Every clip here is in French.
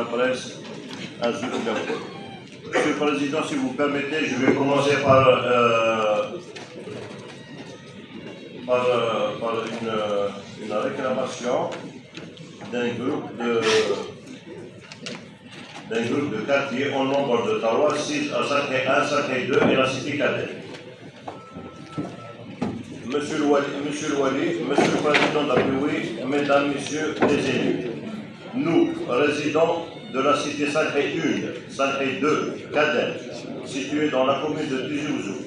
la presse à Zoulougampo. Monsieur le Président, si vous permettez, je vais commencer par une réclamation d'un groupe de quartiers au nombre de Tawa, 6 à 51, 52 et la cité Cadet. Monsieur le Wali, Monsieur le Président d'Apioui, Mesdames, Messieurs les élus, nous, résidents de la cité 51, 52, Cadet, située dans la commune de Tizi-Ouzou,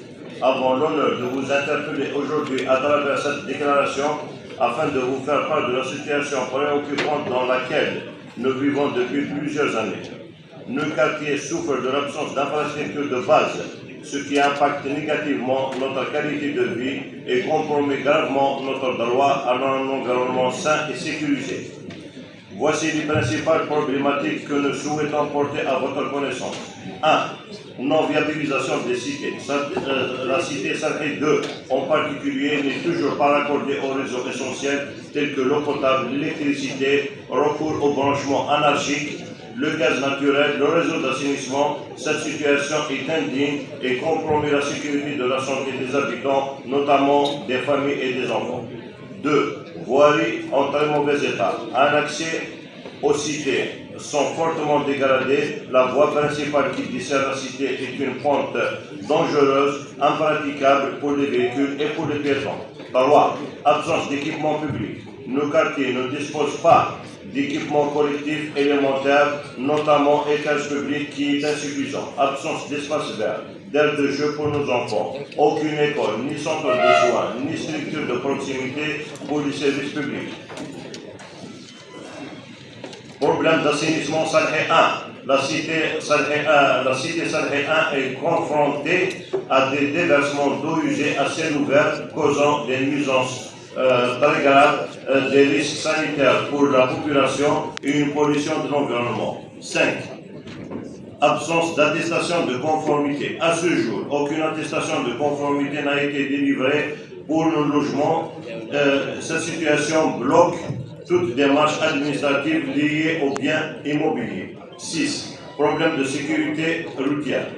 avons l'honneur de vous interpeller aujourd'hui à travers cette déclaration afin de vous faire part de la situation préoccupante dans laquelle nous vivons depuis plusieurs années. Nos quartiers souffrent de l'absence d'infrastructures de base, ce qui impacte négativement notre qualité de vie et compromet gravement notre droit à un environnement sain et sécurisé. Voici les principales problématiques que nous souhaitons porter à votre connaissance. 1. Non-viabilisation des cités. La cité 52 en particulier n'est toujours pas raccordée aux réseaux essentiels tels que l'eau potable, l'électricité, recours au branchement anarchique, le gaz naturel, le réseau d'assainissement. Cette situation est indigne et compromet la sécurité de la santé des habitants, notamment des familles et des enfants. 2. Voiries en très mauvais état. Un accès aux cités sont fortement dégradés. La voie principale qui dessert la cité est une pente dangereuse, impraticable pour les véhicules et pour les piétons. 3. Absence d'équipement public. Nos quartiers ne disposent pas d'équipements collectifs élémentaires, notamment éclairage public qui est insuffisant. Absence d'espace vert, d'aires de jeu pour nos enfants. Aucune école, ni centre de soins, ni structure de proximité pour les services publics. Problème d'assainissement Salé 1. La cité Salé 1 est confrontée à des déversements d'eau usée à ciel ouvert, causant des nuisances très graves, des risques sanitaires pour la population et une pollution de l'environnement. 5. Absence d'attestation de conformité. À ce jour, aucune attestation de conformité n'a été délivrée pour nos logements. Cette situation bloque toute démarche administrative liée aux biens immobiliers. 6. Problème de sécurité routière.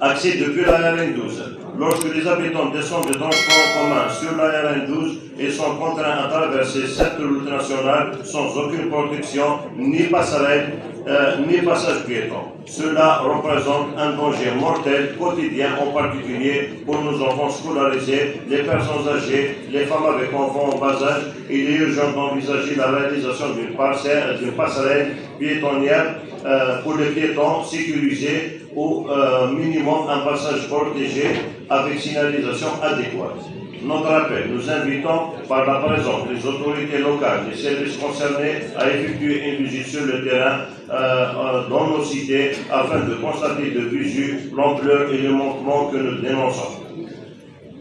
Accès depuis la RN12. Lorsque les habitants descendent des transports en commun sur la RN12 et sont contraints à traverser cette route nationale sans aucune protection, ni passerelle, ni passage piéton. Cela représente un danger mortel quotidien, en particulier pour nos enfants scolarisés, les personnes âgées, les femmes avec enfants en bas âge. Il est urgent d'envisager la réalisation d'une passerelle piétonnière pour les piétons sécurisés, au minimum un passage protégé avec signalisation adéquate. Notre appel, nous invitons par la présence des autorités locales, des services concernés à effectuer une visite sur le terrain dans nos cités afin de constater de visu l'ampleur et le manquement que nous dénonçons.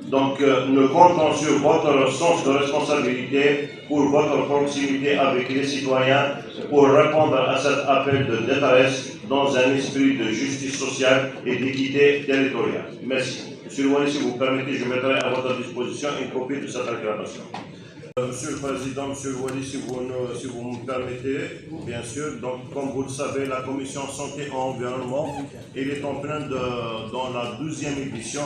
Donc, nous comptons sur votre sens de responsabilité pour votre proximité avec les citoyens pour répondre à cet appel de détresse dans un esprit de justice sociale et d'équité territoriale. Merci. Monsieur le Wali, si vous permettez, je mettrai à votre disposition une copie de cette réclamation. Monsieur le Président, Monsieur le Wali, si vous me permettez, bien sûr, donc comme vous le savez, la Commission Santé et Environnement, elle est en plein dans la 12e édition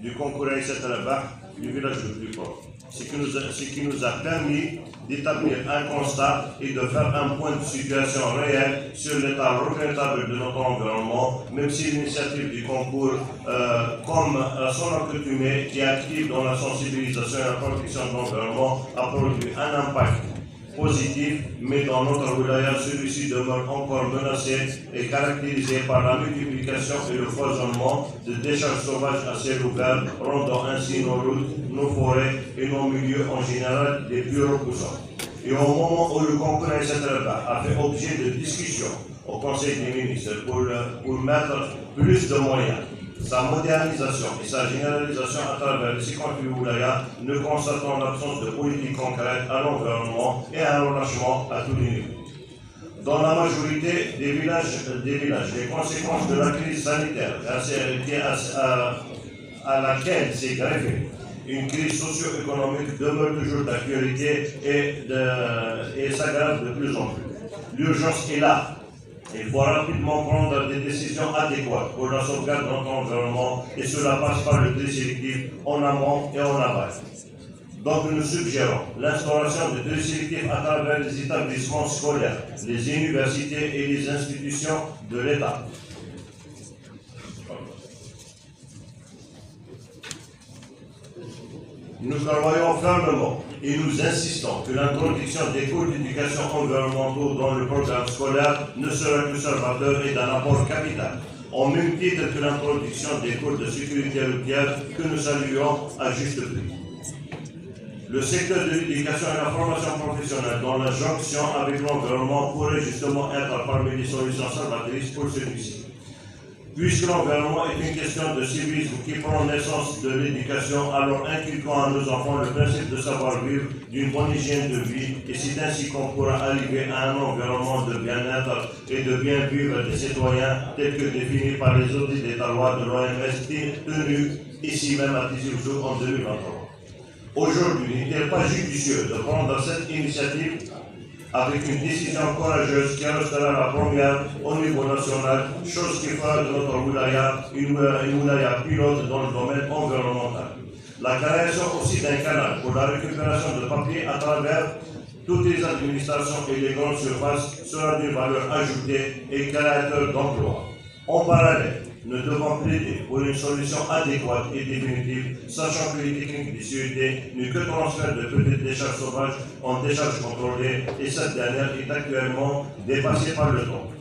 du concours Aïssat Rabah du village le plus pauvre. Ce qui nous a permis d'établir un constat et de faire un point de situation réel sur l'état regrettable de notre environnement, même si l'initiative du concours, comme son accoutumé, qui est active dans la sensibilisation et la protection de l'environnement, a produit un impact positif, mais dans notre wilaya, celui-ci demeure encore menacé et caractérisé par la multiplication et le foisonnement de décharges sauvages à ciel ouvert, rendant ainsi nos routes, nos forêts et nos milieux en général des plus repoussants. Et au moment où le concours a fait objet de discussion au Conseil des ministres pour mettre plus de moyens, sa modernisation et sa généralisation à travers les 58 wilayas, nous constatons l'absence de politique concrète à l'environnement et un relâchement à tous les niveaux. Dans la majorité des villages, les conséquences de la crise sanitaire à laquelle s'est greffée une crise socio-économique demeure toujours d'actualité et s'aggrave de plus en plus. L'urgence est là. Il faut rapidement prendre des décisions adéquates pour la sauvegarde de notre environnement et cela passe par le tri sélectif en amont et en aval. Donc nous suggérons l'instauration de tri sélectif à travers les établissements scolaires, les universités et les institutions de l'État. Nous croyons fermement et nous insistons que l'introduction des cours d'éducation environnementaux dans le programme scolaire ne sera que salvateur et d'un apport capital, au même titre que l'introduction des cours de sécurité routière que nous saluons à juste prix. Le secteur de l'éducation et la formation professionnelle dans la jonction avec l'environnement pourrait justement être parmi les solutions salvatrices pour celui-ci. Puisque l'environnement est une question de civisme qui prend naissance de l'éducation, alors inculquons à nos enfants le principe de savoir-vivre, d'une bonne hygiène de vie, et c'est ainsi qu'on pourra arriver à un environnement de bien-être et de bien-vivre des citoyens tel que défini par les audits des lois de l'OMS tenus ici même à Tizi Ouzou en 2023. Aujourd'hui, n'est-il pas judicieux de prendre cette initiative avec une décision courageuse qui restera la première au niveau national, chose qui fera de notre wilaya une wilaya pilote dans le domaine environnemental. La création aussi d'un canal pour la récupération de papier à travers toutes les administrations et les grandes surfaces sera d'une valeur ajoutée et créateur d'emplois. En parallèle, nous devons plaider pour une solution adéquate et définitive, sachant que les techniques de CET n'est que transfert de petites décharges sauvages en décharges contrôlées et cette dernière est actuellement dépassée par le temps.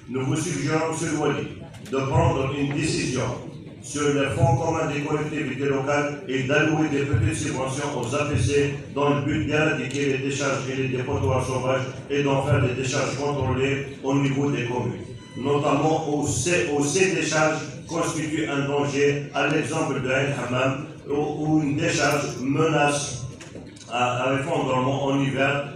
Nous vous suggérons, M. Wali, de prendre une décision sur les fonds communs des collectivités locales et d'allouer des petites subventions aux APC dans le but d'éradiquer les décharges et les dépotoirs sauvages et d'en faire des décharges contrôlées au niveau des communes. Notamment où ces décharges constituent un danger, à l'exemple de El Hammam, où une décharge menace un effondrement en hiver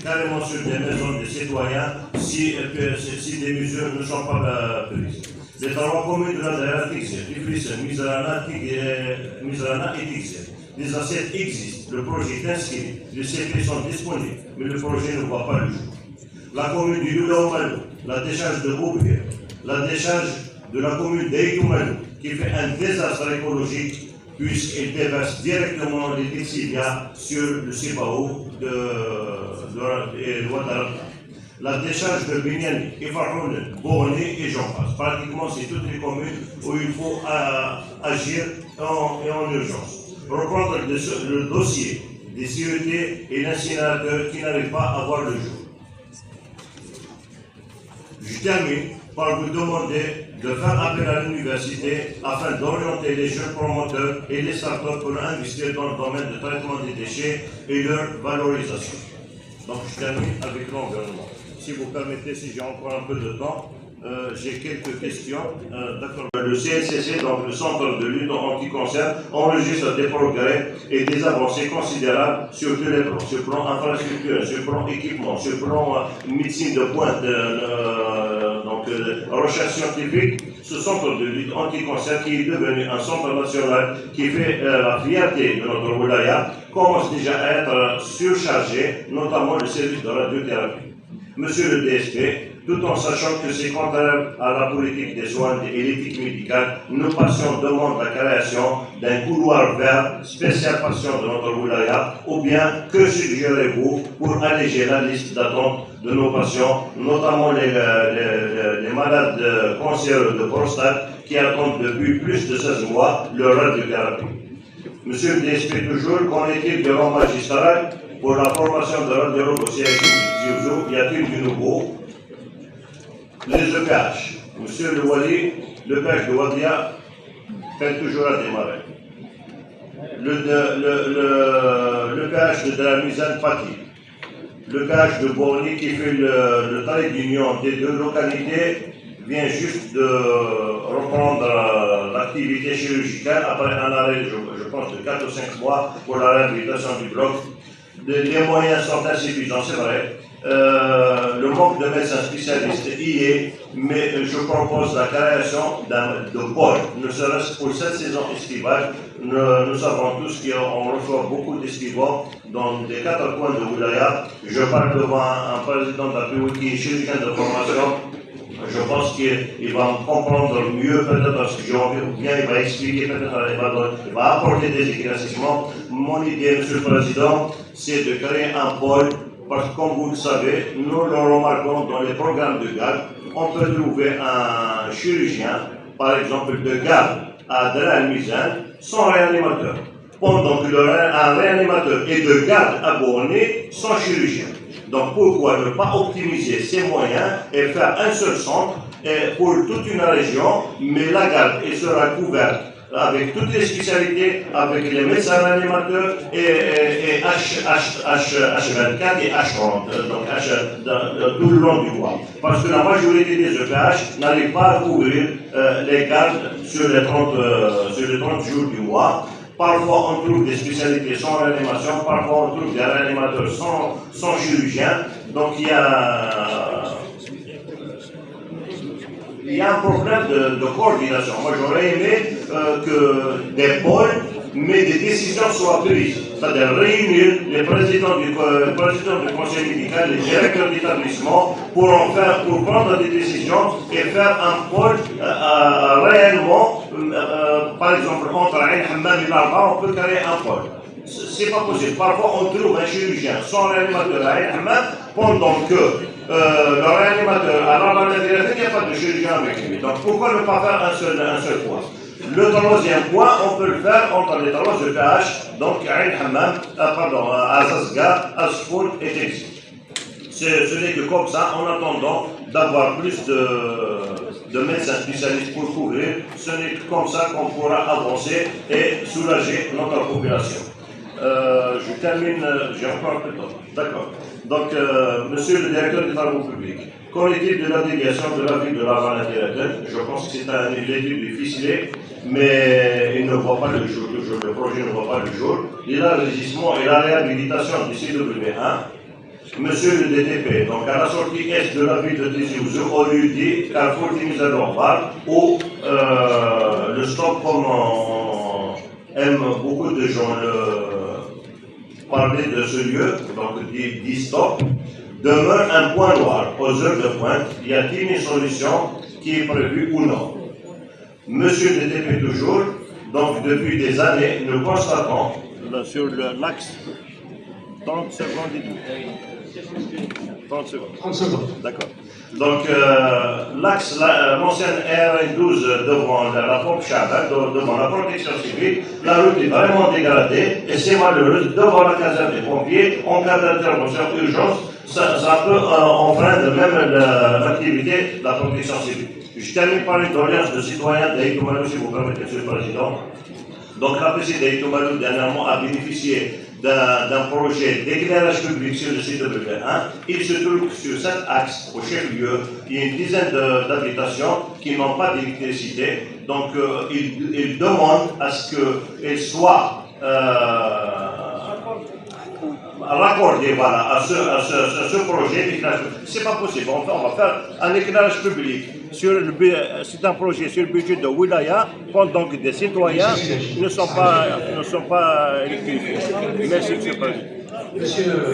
carrément sur des maisons des citoyens si des mesures ne sont pas prises. Les trois communes de la Daïra Tiflis, Mizrana et Tigzir. Les assiettes existent, le projet est inscrit, les CP sont disponibles, mais le projet ne voit pas le jour. La commune du Lula-Oumalou, la décharge de Boubir, la décharge de la commune d'Aïtoumalou, qui fait un désastre écologique puisqu'elle déverse directement les lixivias sur le Sibao de Ouattara. La décharge de Bignani, Ifahoun, Borné et j'en passe. Pratiquement, c'est toutes les communes où il faut agir en urgence. Reprendre le dossier des CET et l'incinérateur qui n'arrivent pas à voir le jour. Je termine par vous demander de faire appel à l'université afin d'orienter les jeunes promoteurs et les startups pour investir dans le domaine du traitement des déchets et leur valorisation. Donc je termine avec l'environnement. Si vous permettez, si j'ai encore un peu de temps, j'ai quelques questions. Le CNCC, donc le Centre de lutte anti-cancer, enregistre des progrès et des avancées considérables sur tous les plans, sur le plan infrastructure, sur le plan équipement, sur le plan médecine de pointe, recherche scientifique. Ce centre de lutte anti-cancer qui est devenu un centre national qui fait la fierté de notre wilaya commence déjà à être surchargé, notamment le service de radiothérapie. Monsieur le DSP, tout en sachant que c'est contraire à la politique des soins et l'éthique médicale, nos patients demandent la création d'un couloir vert spécial patient de notre wilaya, ou bien que suggérez-vous pour alléger la liste d'attente de nos patients, notamment les malades cancéreux de prostate qui attendent depuis plus de 16 mois leur radiothérapie. Monsieur le DSP, toujours, qu'en est-il de rang magistral pour la formation de radiologue au CHU de Tizi, y a-t-il du nouveau? Les EPH. Monsieur le Wali, l'EPH de Wadia peine toujours à démarrer. L'EPH de la Misane Pati. L'EPH de Borny qui fait le trait d'union des deux localités vient juste de reprendre l'activité chirurgicale après un arrêt, je pense, de 4 ou 5 mois pour la réhabilitation du bloc. Les moyens sont insuffisants, c'est vrai, Le manque de médecins spécialistes y est, mais je propose la création de pôle, ne serait-ce pour cette saison estivale. Nous savons tous qu'on reçoit beaucoup d'estivants dans les 4 coins de Wilaya. Je parle devant un président de la République qui est chirurgien de formation. Je pense qu'il va me comprendre mieux peut-être ce que j'ai envie, ou bien il va expliquer, peut-être il va apporter des éclaircissements. Mon idée, Monsieur le Président, c'est de créer un pôle, parce que comme vous le savez, nous le remarquons dans les programmes de garde, on peut trouver un chirurgien, par exemple de garde à Dra-el-Mizan, sans réanimateur, pendant qu'un réanimateur est de garde à Borné sans chirurgien. Donc pourquoi ne pas optimiser ces moyens et faire un seul centre pour toute une région, mais la garde elle sera couverte avec toutes les spécialités, avec les médecins réanimateurs et H24 et H30, donc tout le long du mois. Parce que la majorité des EPH n'arrivent pas à couvrir les gardes sur les 30 jours du mois. Parfois, on trouve des spécialités sans réanimation, parfois, on trouve des réanimateurs sans chirurgien. Donc, il y a un problème de coordination. Moi, j'aurais aimé que des pôles, mais des décisions soient prises. C'est-à-dire réunir les présidents du conseil médical, les directeurs d'établissement, pour prendre des décisions et faire un pôle réellement, par exemple, entre Ain Hammam et Larba, on peut créer un pôle. C'est pas possible. Parfois, on trouve un chirurgien sans réanimateur à Ain Hammam, pendant que le réanimateur à Larba, il n'y a pas de chirurgien avec lui. Donc, pourquoi ne pas faire un seul point? Le troisième point, on peut le faire entre les 3 EPH, donc Ain Hammam, Azazga, Asfoul et Texi. Ce n'est que comme ça, en attendant d'avoir plus de médecins spécialistes pour couvrir, ce n'est que comme ça qu'on pourra avancer et soulager notre population. Je termine, j'ai encore un peu de temps. D'accord. Donc, monsieur le directeur des travaux publics, qu'en est-il de la déviation de la ville de Lavana-Tiraten? Je pense que c'est une étude difficile, mais il ne voit pas le jour. Toujours, le projet ne voit pas le jour. L'élargissement et la réhabilitation du CW1. Monsieur le DTP, donc à la sortie est de la ville de Tizi Ouzou, au lieu dit Carrefour Timiza-Lombard, où le stop, comme aiment beaucoup de gens parler de ce lieu, donc dit stop, demeure un point noir aux heures de pointe. Y a-t-il une solution qui est prévue ou non? Monsieur le DTP toujours, donc depuis des années, nous constatons sur l'axe 30 secondes et demie. 30 secondes. 30 secondes. D'accord. Donc, l'axe, l'ancienne RN12 devant la pompe Chabat, devant la protection civile, la route est vraiment dégradée et c'est malheureux. Devant la caserne des pompiers, en cas d'intervention urgence, ça peut enfreindre même l'activité de la protection civile. Je termine par une doléance de citoyens d'Aïtoumalou, si vous permettez, Monsieur le Président. Donc, la PCI d'Aïtoumalou, dernièrement, a bénéficié d'un projet d'éclairage public sur le site de W1. Il se trouve sur cet axe, au chef-lieu, il y a une dizaine d'habitations qui n'ont pas d'électricité. Donc, il demande à ce qu'elles soient raccordées voilà, à ce projet d'éclairage public. Ce n'est pas possible. On va faire un éclairage public. C'est un projet sur le budget de Wilaya, pendant que des citoyens ne sont pas électrifiés. Merci, M. le Président.